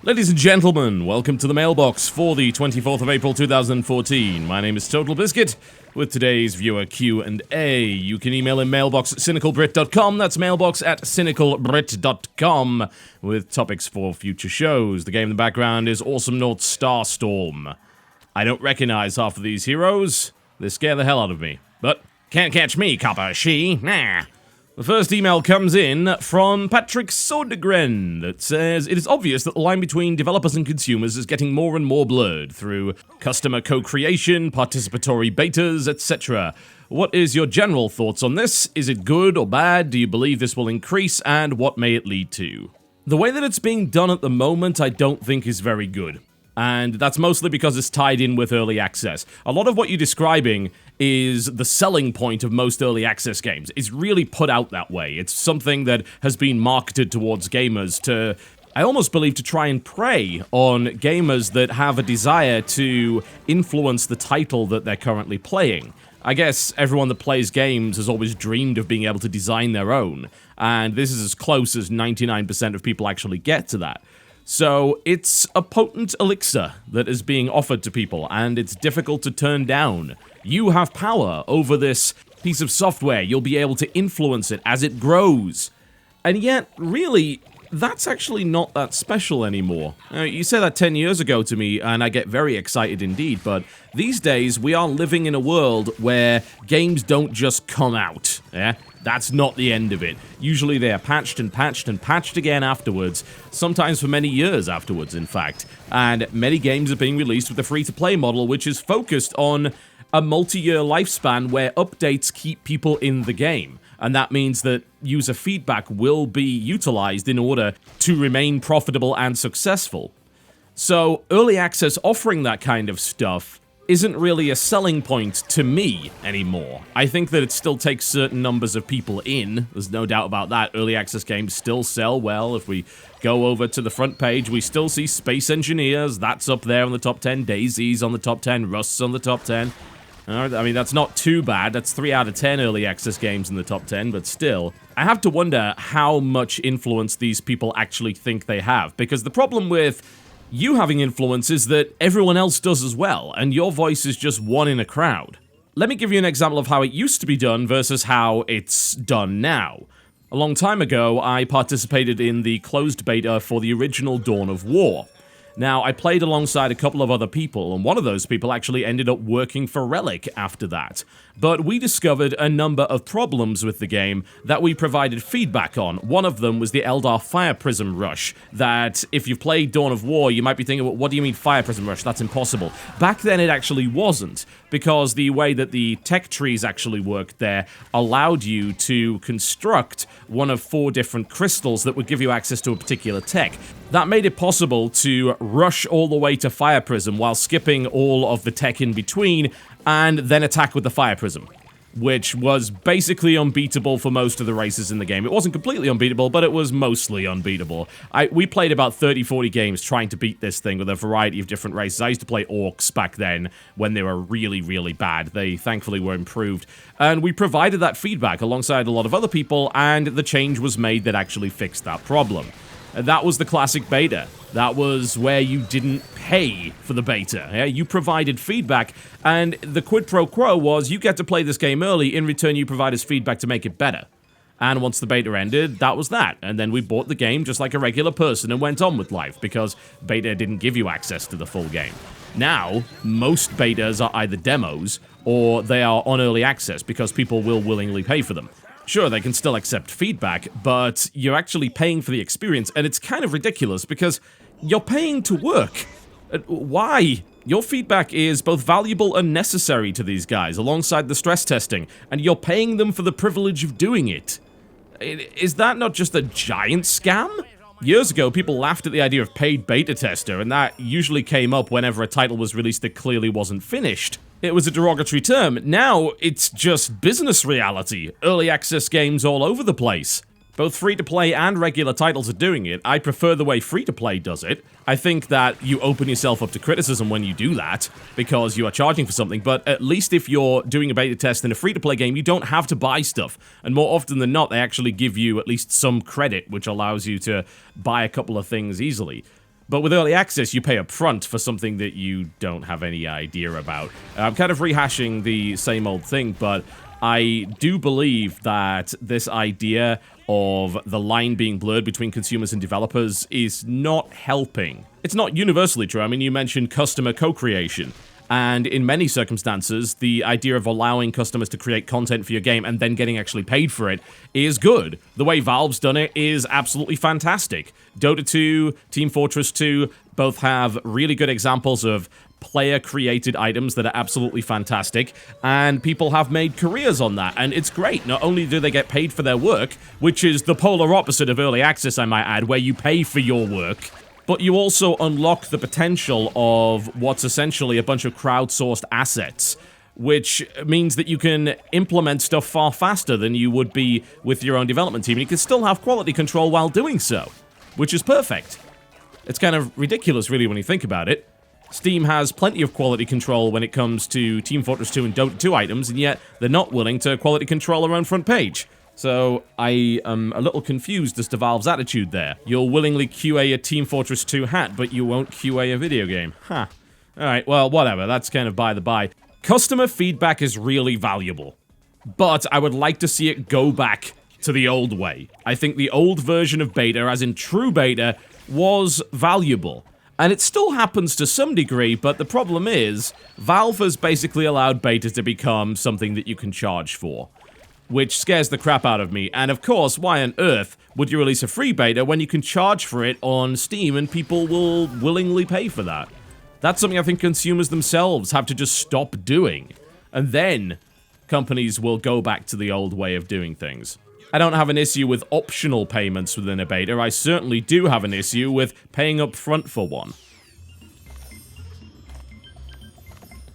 Ladies and gentlemen, welcome to the Mailbox for the 24th of April 2014. My name is TotalBiscuit, with today's viewer Q&A. You can email in mailbox at cynicalbrit.com, that's mailbox at cynicalbrit.com, with topics for future shows. The game in the background is Awesome Naught Starstorm. I don't recognize half of these heroes. They scare the hell out of me. But can't catch me, copper, she. Nah. The first email comes in from Patrick Sodegren that says, "It is obvious that the line between developers and consumers is getting more and more blurred through customer co-creation, participatory betas, etc. What is your general thoughts on this? Is it good or bad? Do you believe this will increase, and what may it lead to?" The way that it's being done at the moment, I don't think is very good. And that's mostly because it's tied in with early access. A lot of what you're describing is the selling point of most early access games. It's really put out that way. It's something that has been marketed towards gamers to, I almost believe, to try and prey on gamers that have a desire to influence the title that they're currently playing. I guess everyone that plays games has always dreamed of being able to design their own, and this is as close as 99% of people actually get to that. So it's a potent elixir that is being offered to people, and it's difficult to turn down. You have power over this piece of software. You'll be able to influence it as it grows. And yet, really, that's actually not that special anymore. You say that 10 years ago to me, and I get very excited indeed, but these days we are living in a world where games don't just come out, yeah? That's not the end of it. Usually they are patched and patched and patched again afterwards, sometimes for many years afterwards, in fact. And many games are being released with a free-to-play model, which is focused on a multi-year lifespan where updates keep people in the game. And that means that user feedback will be utilized in order to remain profitable and successful. So early access offering that kind of stuff isn't really a selling point to me anymore. I think that it still takes certain numbers of people in. There's no doubt about that. Early access games still sell well. If we go over to the front page, we still see Space Engineers. That's up there on the top 10. Daisy's on the top 10. Rust's on the top 10. I mean, that's not too bad. That's 3 out of 10 early access games in the top 10, but still. I have to wonder how much influence these people actually think they have, because the problem with you having influence is that everyone else does as well, and your voice is just one in a crowd. Let me give you an example of how it used to be done versus how it's done now. A long time ago, I participated in the closed beta for the original Dawn of War. Now, I played alongside a couple of other people, and one of those people actually ended up working for Relic after that. But we discovered a number of problems with the game that we provided feedback on. One of them was the Eldar Fire Prism Rush, that if you've played Dawn of War, you might be thinking, well, what do you mean Fire Prism Rush? That's impossible. Back then it actually wasn't, because the way that the tech trees actually worked there allowed you to construct one of 4 different crystals that would give you access to a particular tech. That made it possible to rush all the way to Fire Prism while skipping all of the tech in between, and then attack with the Fire Prism, which was basically unbeatable for most of the races in the game. It wasn't completely unbeatable, but it was mostly unbeatable. We played about 30-40 games trying to beat this thing with a variety of different races. I used to play Orcs back then when they were really, really bad. They thankfully were improved. And we provided that feedback alongside a lot of other people, and the change was made that actually fixed that problem. That was the classic beta. That was where you didn't pay for the beta. Yeah? You provided feedback, and the quid pro quo was you get to play this game early, in return you provide us feedback to make it better. And once the beta ended, that was that. And then we bought the game just like a regular person and went on with life, because beta didn't give you access to the full game. Now, most betas are either demos, or they are on early access, because people will willingly pay for them. Sure, they can still accept feedback, but you're actually paying for the experience, and it's kind of ridiculous because you're paying to work. Why? Your feedback is both valuable and necessary to these guys, alongside the stress testing, and you're paying them for the privilege of doing it. Is that not just a giant scam? Years ago, people laughed at the idea of paid beta tester, and that usually came up whenever a title was released that clearly wasn't finished. It was a derogatory term. Now, it's just business reality. Early access games all over the place. Both free-to-play and regular titles are doing it. I prefer the way free-to-play does it. I think that you open yourself up to criticism when you do that, because you are charging for something, but at least if you're doing a beta test in a free-to-play game, you don't have to buy stuff. And more often than not, they actually give you at least some credit, which allows you to buy a couple of things easily. But with early access, you pay up front for something that you don't have any idea about. I'm kind of rehashing the same old thing, but I do believe that this idea of the line being blurred between consumers and developers is not helping. It's not universally true. I mean, you mentioned customer co-creation. And in many circumstances, the idea of allowing customers to create content for your game and then getting actually paid for it is good. The way Valve's done it is absolutely fantastic. Dota 2, Team Fortress 2 both have really good examples of player-created items that are absolutely fantastic, and people have made careers on that, and it's great. Not only do they get paid for their work, which is the polar opposite of early access, I might add, where you pay for your work, but you also unlock the potential of what's essentially a bunch of crowdsourced assets, which means that you can implement stuff far faster than you would be with your own development team, and you can still have quality control while doing so, which is perfect. It's kind of ridiculous, really, when you think about it. Steam has plenty of quality control when it comes to Team Fortress 2 and Dota 2 items, and yet they're not willing to quality control their own front page. So, I am a little confused as to Valve's attitude there. You'll willingly QA a Team Fortress 2 hat, but you won't QA a video game. Huh. Alright, well, whatever, that's kind of by the by. Customer feedback is really valuable, but I would like to see it go back to the old way. I think the old version of beta, as in true beta, was valuable. And it still happens to some degree, but the problem is, Valve has basically allowed beta to become something that you can charge for, which scares the crap out of me. And of course, why on earth would you release a free beta when you can charge for it on Steam and people will willingly pay for that? That's something I think consumers themselves have to just stop doing. And then companies will go back to the old way of doing things. I don't have an issue with optional payments within a beta. I certainly do have an issue with paying up front for one.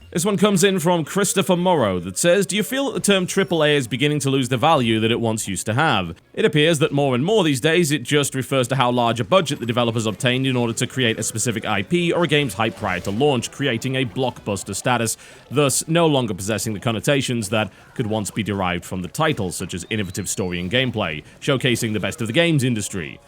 This one comes in from Christopher Morrow that says, do you feel that the term AAA is beginning to lose the value that it once used to have? It appears that more and more these days it just refers to how large a budget the developers obtained in order to create a specific IP or a game's hype prior to launch, creating a blockbuster status, thus no longer possessing the connotations that could once be derived from the title, such as innovative story and gameplay, showcasing the best of the games industry.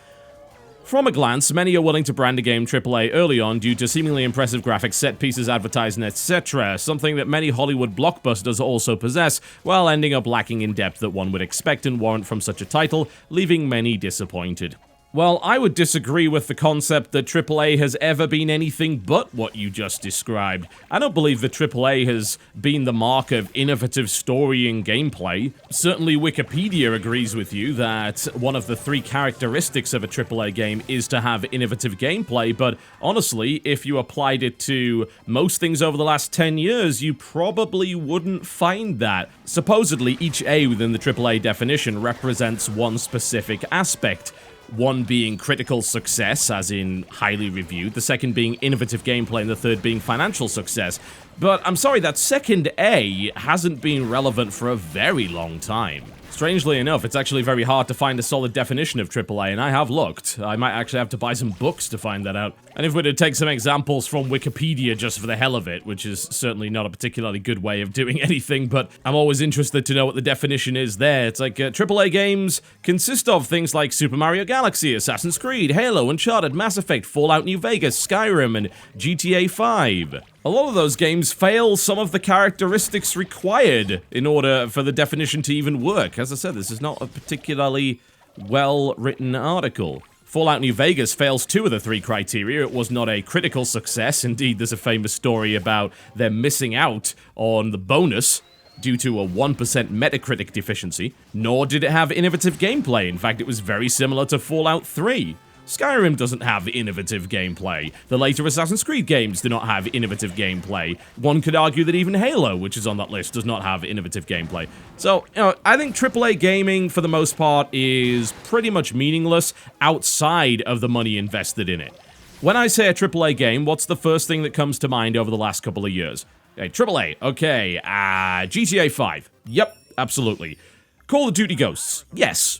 From a glance, many are willing to brand a game AAA early on due to seemingly impressive graphics, set pieces, advertising, etc., something that many Hollywood blockbusters also possess, while ending up lacking in depth that one would expect and warrant from such a title, leaving many disappointed. Well, I would disagree with the concept that AAA has ever been anything but what you just described. I don't believe that AAA has been the mark of innovative story and gameplay. Certainly Wikipedia agrees with you that one of the 3 characteristics of a AAA game is to have innovative gameplay, but honestly, if you applied it to most things over the last 10 years, you probably wouldn't find that. Supposedly, each A within the AAA definition represents one specific aspect. One being critical success, as in highly reviewed, the second being innovative gameplay, and the third being financial success. But I'm sorry, that second A hasn't been relevant for a very long time. Strangely enough, it's actually very hard to find a solid definition of AAA, and I have looked. I might actually have to buy some books to find that out. And if we were to take some examples from Wikipedia just for the hell of it, which is certainly not a particularly good way of doing anything, but I'm always interested to know what the definition is there. It's like AAA games consist of things like Super Mario Galaxy, Assassin's Creed, Halo, Uncharted, Mass Effect, Fallout New Vegas, Skyrim, and GTA 5. A lot of those games fail some of the characteristics required in order for the definition to even work. As I said, this is not a particularly well-written article. Fallout New Vegas fails 2 of the 3 criteria. It was not a critical success. Indeed, there's a famous story about them missing out on the bonus due to a 1% Metacritic deficiency. Nor did it have innovative gameplay. In fact, it was very similar to Fallout 3. Skyrim doesn't have innovative gameplay. The later Assassin's Creed games do not have innovative gameplay. One could argue that even Halo, which is on that list, does not have innovative gameplay. So, I think AAA gaming, for the most part, is pretty much meaningless outside of the money invested in it. When I say a AAA game, what's the first thing that comes to mind over the last couple of years? Okay, AAA, okay, GTA 5. Yep, absolutely. Call of Duty Ghosts. Yes.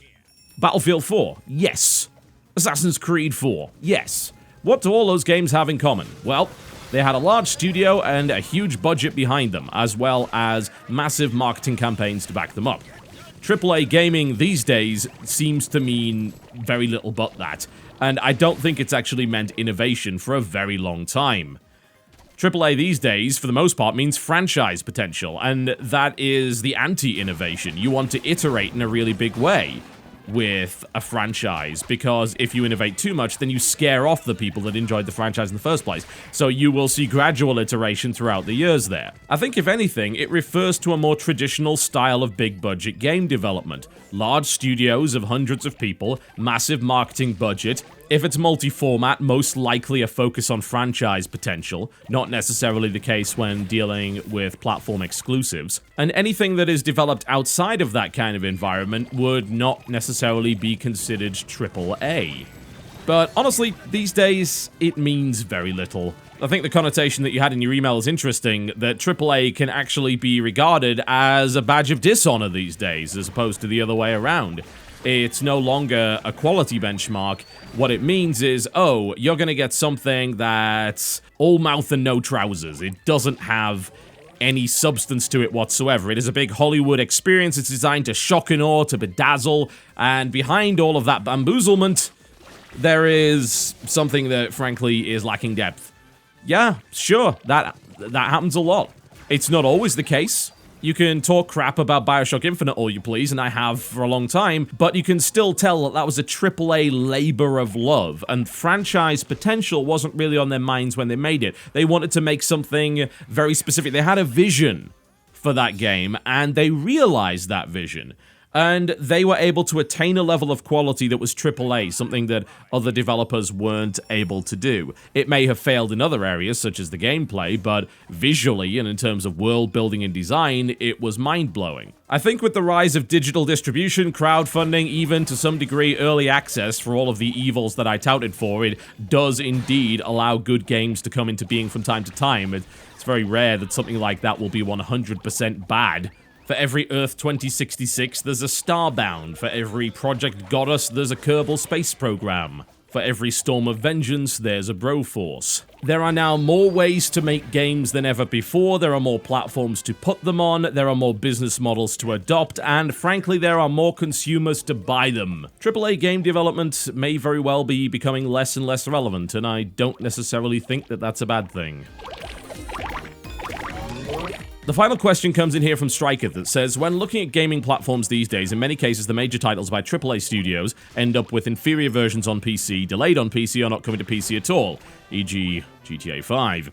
Battlefield 4. Yes. Assassin's Creed 4. Yes. What do all those games have in common? Well, they had a large studio and a huge budget behind them, as well as massive marketing campaigns to back them up. AAA gaming these days seems to mean very little but that, and I don't think it's actually meant innovation for a very long time. AAA these days, for the most part, means franchise potential, and that is the anti-innovation. You want to iterate in a really big way with a franchise, because if you innovate too much, then you scare off the people that enjoyed the franchise in the first place. So you will see gradual iteration throughout the years there. I think, if anything, it refers to a more traditional style of big-budget game development. Large studios of hundreds of people, massive marketing budget. If it's multi-format, most likely a focus on franchise potential, not necessarily the case when dealing with platform exclusives. And anything that is developed outside of that kind of environment would not necessarily be considered AAA. But honestly, these days, it means very little. I think the connotation that you had in your email is interesting, that AAA can actually be regarded as a badge of dishonor these days, as opposed to the other way around. It's no longer a quality benchmark. What it means is, oh, you're gonna get something that's all mouth and no trousers. It doesn't have any substance to it whatsoever. It is a big Hollywood experience. It's designed to shock and awe, to bedazzle, and behind all of that bamboozlement, there is something that, frankly, is lacking depth. Yeah, sure, that happens a lot. It's not always the case. You can talk crap about Bioshock Infinite all you please, and I have for a long time, but you can still tell that that was a AAA labor of love, and franchise potential wasn't really on their minds when they made it. They wanted to make something very specific. They had a vision for that game, and they realized that vision. And they were able to attain a level of quality that was AAA, something that other developers weren't able to do. It may have failed in other areas, such as the gameplay, but visually and in terms of world building and design, it was mind-blowing. I think with the rise of digital distribution, crowdfunding, even to some degree early access for all of the evils that I touted for, it does indeed allow good games to come into being from time to time. It's very rare that something like that will be 100% bad. For every Earth 2066, there's a Starbound. For every Project Goddess, there's a Kerbal Space Program. For every Storm of Vengeance, there's a Broforce. There are now more ways to make games than ever before, there are more platforms to put them on, there are more business models to adopt, and frankly, there are more consumers to buy them. AAA game development may very well be becoming less and less relevant, and I don't necessarily think that that's a bad thing. The final question comes in here from Striker that says, when looking at gaming platforms these days, in many cases the major titles by AAA studios end up with inferior versions on PC, delayed on PC, or not coming to PC at all, e.g. GTA 5.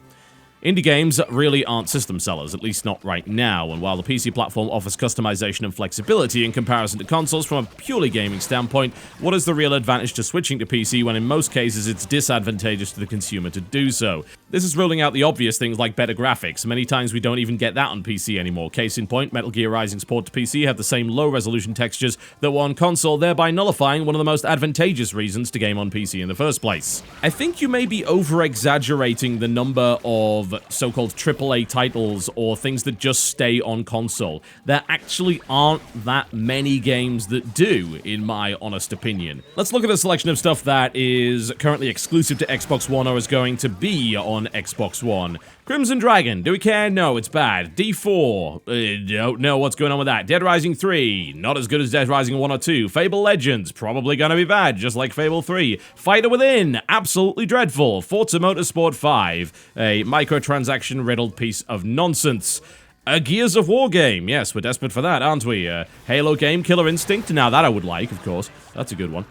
Indie games really aren't system sellers, at least not right now, and while the PC platform offers customization and flexibility in comparison to consoles from a purely gaming standpoint, what is the real advantage to switching to PC when in most cases it's disadvantageous to the consumer to do so? This is ruling out the obvious things like better graphics. Many times we don't even get that on PC anymore. Case in point, Metal Gear Rising's port to PC have the same low-resolution textures that were on console, thereby nullifying one of the most advantageous reasons to game on PC in the first place. I think you may be over-exaggerating the number of so-called AAA titles or things that just stay on console. There actually aren't that many games that do, in my honest opinion. Let's look at a selection of stuff that is currently exclusive to Xbox One or is going to be on Xbox One. Crimson Dragon, do we care? No, it's bad. D4, don't know what's going on with that. Dead Rising 3, not as good as Dead Rising 1 or 2. Fable Legends, probably gonna be bad, just like Fable 3. Fighter Within, absolutely dreadful. Forza Motorsport 5, a microtransaction-riddled piece of nonsense. A Gears of War game, yes, we're desperate for that, aren't we? Halo game, Killer Instinct, now that I would like, of course. That's a good one.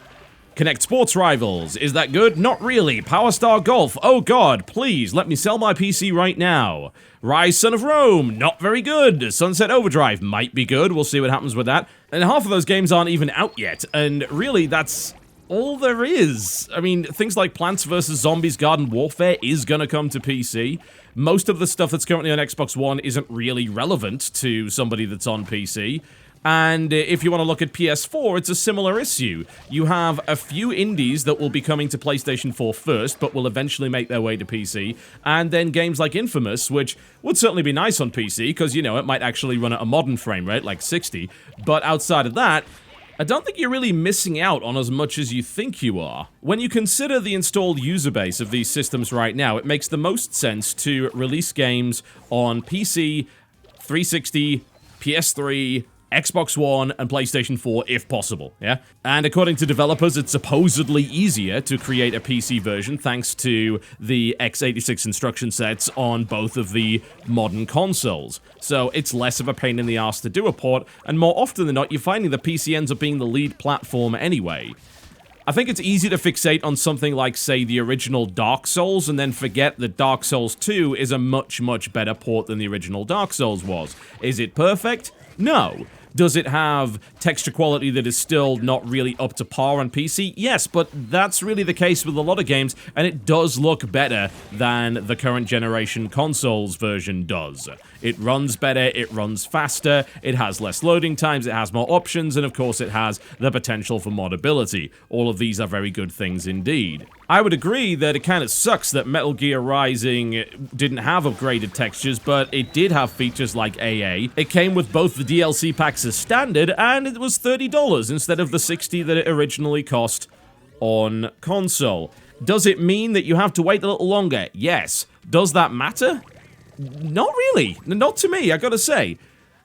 Connect Sports Rivals, is that good? Not really. Power Star Golf, oh god, please, let me sell my PC right now. Rise Son of Rome, not very good. Sunset Overdrive might be good, we'll see what happens with that. And half of those games aren't even out yet, and really, that's all there is. I mean, things like Plants vs. Zombies Garden Warfare is gonna come to PC. Most of the stuff that's currently on Xbox One isn't really relevant to somebody that's on PC. And if you want to look at PS4, it's a similar issue. You have a few indies that will be coming to PlayStation 4 first, but will eventually make their way to PC, and then games like Infamous, which would certainly be nice on PC, because, you know, it might actually run at a modern frame rate, like 60, but outside of that, I don't think you're really missing out on as much as you think you are. When you consider the installed user base of these systems right now, it makes the most sense to release games on PC, 360, PS3, Xbox One and PlayStation 4 if possible, yeah? And according to developers, it's supposedly easier to create a PC version thanks to the x86 instruction sets on both of the modern consoles. So it's less of a pain in the ass to do a port, and more often than not, you're finding the PC ends up being the lead platform anyway. I think it's easy to fixate on something like, say, the original Dark Souls, and then forget that Dark Souls 2 is a much, much better port than the original Dark Souls was. Is it perfect? No. Does it have texture quality that is still not really up to par on PC? Yes, but that's really the case with a lot of games, and it does look better than the current generation consoles version does. It runs better, it runs faster, it has less loading times, it has more options, and of course it has the potential for modability. All of these are very good things indeed. I would agree that it kind of sucks that Metal Gear Rising didn't have upgraded textures, but it did have features like AA. It came with both the DLC packs as standard, and it was $30 instead of the $60 that it originally cost on console. Does it mean that you have to wait a little longer? Yes. Does that matter? Not really. Not to me, I gotta say.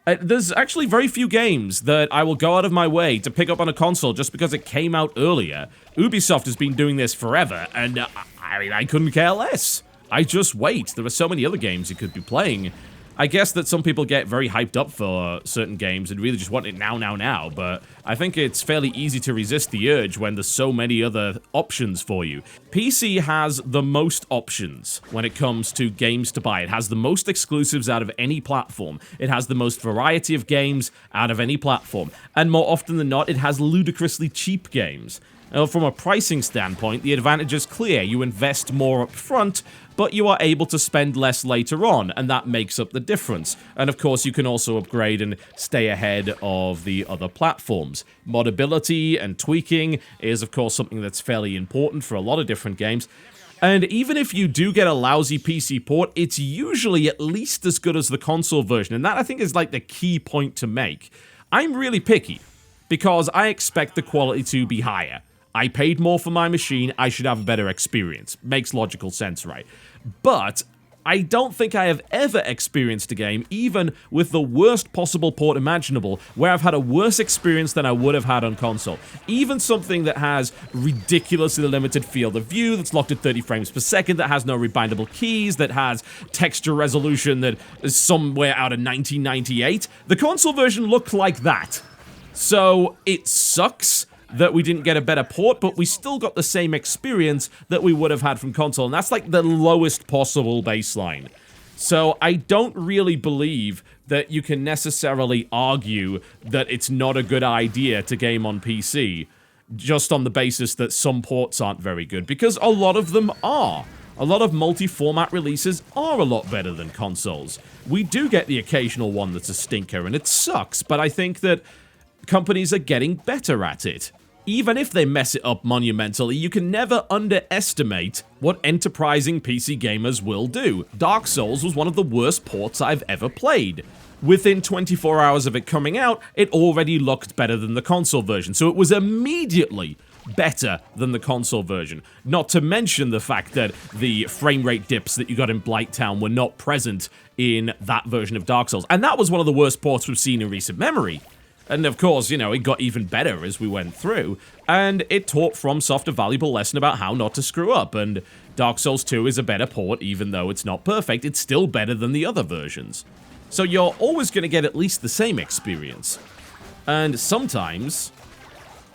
There's actually very few games that I will go out of my way to pick up on a console just because it came out earlier. Ubisoft has been doing this forever, and I mean, I couldn't care less. I just wait. There are so many other games you could be playing. I guess that some people get very hyped up for certain games and really just want it now, but I think it's fairly easy to resist the urge when there's so many other options for you. PC has the most options when it comes to games to buy. It has the most exclusives out of any platform. It has the most variety of games out of any platform. And more often than not, it has ludicrously cheap games. From a pricing standpoint, the advantage is clear. You invest more up front, but you are able to spend less later on, and that makes up the difference. And of course, you can also upgrade and stay ahead of the other platforms. Modability and tweaking is, of course, something that's fairly important for a lot of different games. And even if you do get a lousy PC port, it's usually at least as good as the console version, and that, I think, is like the key point to make. I'm really picky, because I expect the quality to be higher. I paid more for my machine, I should have a better experience. Makes logical sense, right? But I don't think I have ever experienced a game, even with the worst possible port imaginable, where I've had a worse experience than I would have had on console. Even something that has ridiculously limited field of view, that's locked at 30 frames per second, that has no rebindable keys, that has texture resolution that is somewhere out of 1998. The console version looked like that. So it sucks that we didn't get a better port, but we still got the same experience that we would have had from console, and that's like the lowest possible baseline. So I don't really believe that you can necessarily argue that it's not a good idea to game on PC, just on the basis that some ports aren't very good, because a lot of them are. A lot of multi-format releases are a lot better than consoles. We do get the occasional one that's a stinker, and it sucks, but I think that companies are getting better at it. Even if they mess it up monumentally, you can never underestimate what enterprising PC gamers will do. Dark Souls was one of the worst ports I've ever played. Within 24 hours of it coming out, it already looked better than the console version, so it was immediately better than the console version. Not to mention the fact that the frame rate dips that you got in Blighttown were not present in that version of Dark Souls, and that was one of the worst ports we've seen in recent memory. And of course, you know, it got even better as we went through, and it taught FromSoft a valuable lesson about how not to screw up, and Dark Souls 2 is a better port, even though it's not perfect, it's still better than the other versions. So you're always going to get at least the same experience. And sometimes,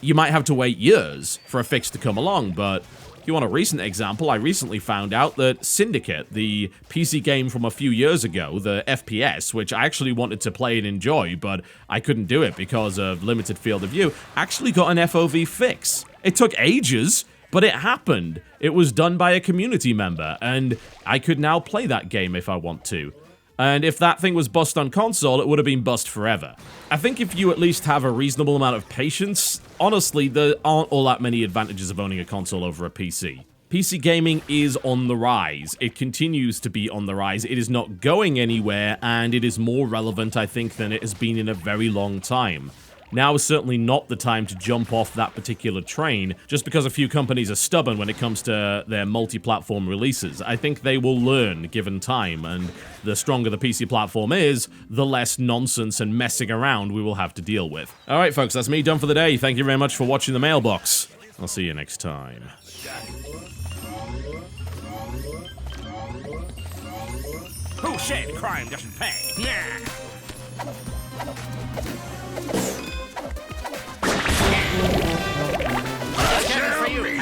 you might have to wait years for a fix to come along, but if you want a recent example, I recently found out that Syndicate, the PC game from a few years ago, the FPS, which I actually wanted to play and enjoy, but I couldn't do it because of limited field of view, actually got an FOV fix. It took ages, but it happened. It was done by a community member, and I could now play that game if I want to. And if that thing was bust on console, it would have been bust forever. I think if you at least have a reasonable amount of patience, honestly, there aren't all that many advantages of owning a console over a PC. PC gaming is on the rise. It continues to be on the rise. It is not going anywhere, and it is more relevant, I think, than it has been in a very long time. now is certainly not the time to jump off that particular train just because a few companies are stubborn when it comes to their multi-platform releases. I think they will learn given time, and the stronger the PC platform is, the less nonsense and messing around we will have to deal with. Alright folks, that's me done for the day. Thank you very much for watching the Mailbox. I'll see you next time. Who said crime doesn't pay?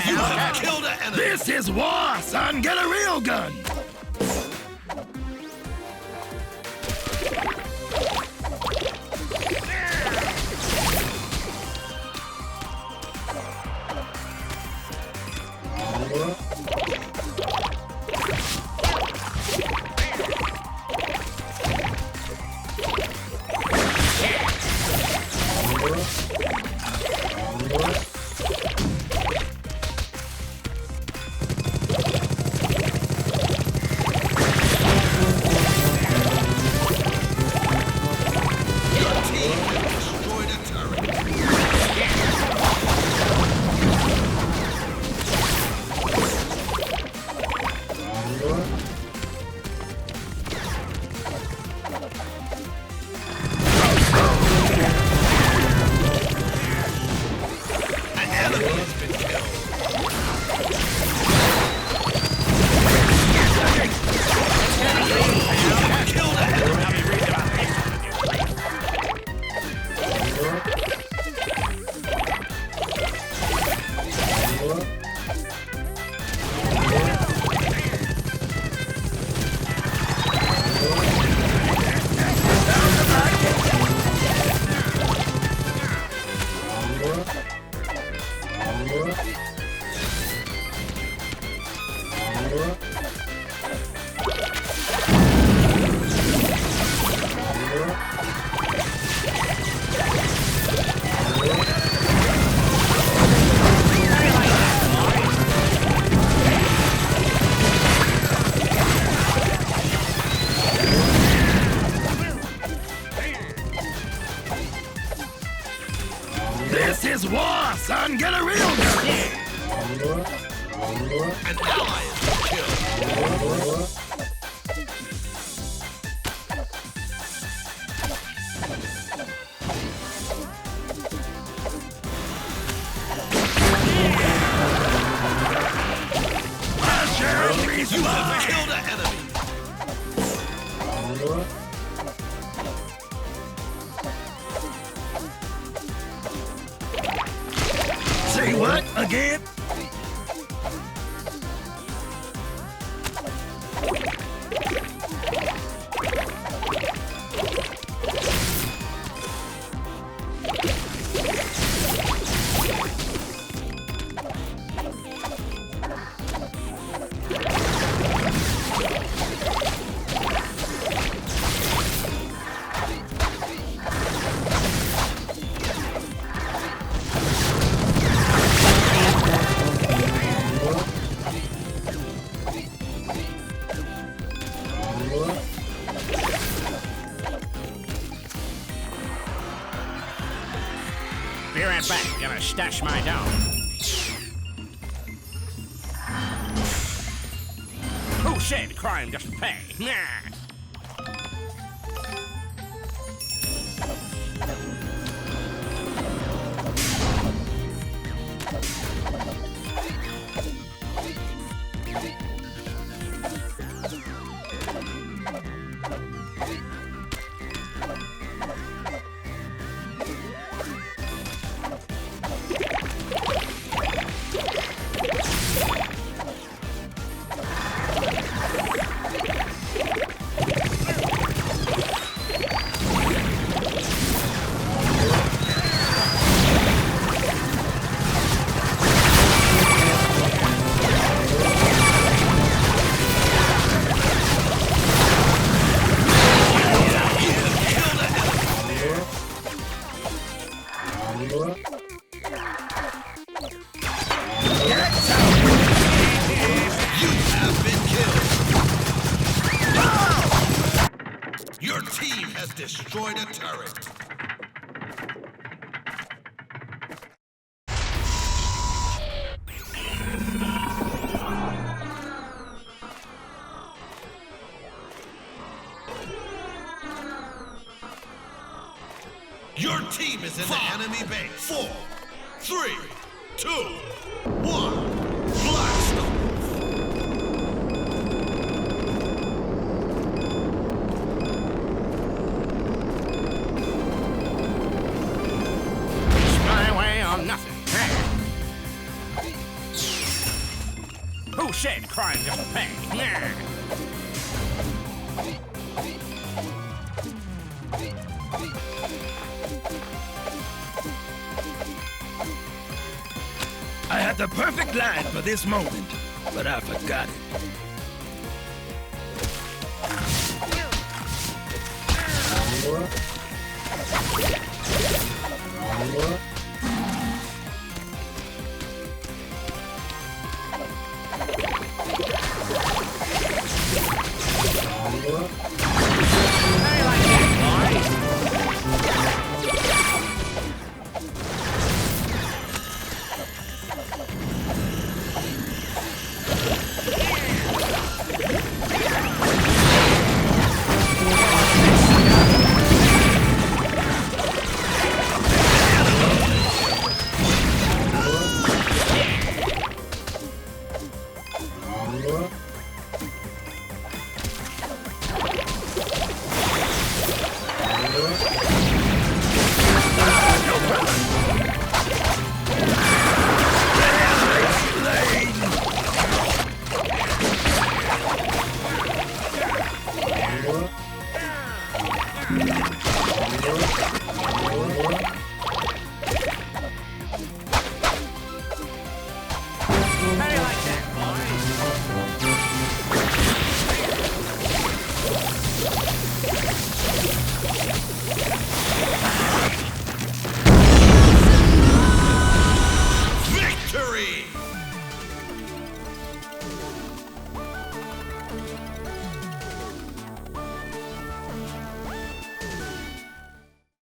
You have killed an enemy. This is war, son. Get a real gun. This is war, son! Get a real gun! An ally is killed! You have killed an enemy! Say what? Again? Be right back. Gonna stash my dough. Who said crime doesn't pay? Nah. Your team has destroyed a turret. team is in the enemy base. 4, 3, 2, 1. Blast off! My way or nothing. Who said crime doesn't pay? I had the perfect line for this moment, but I forgot it.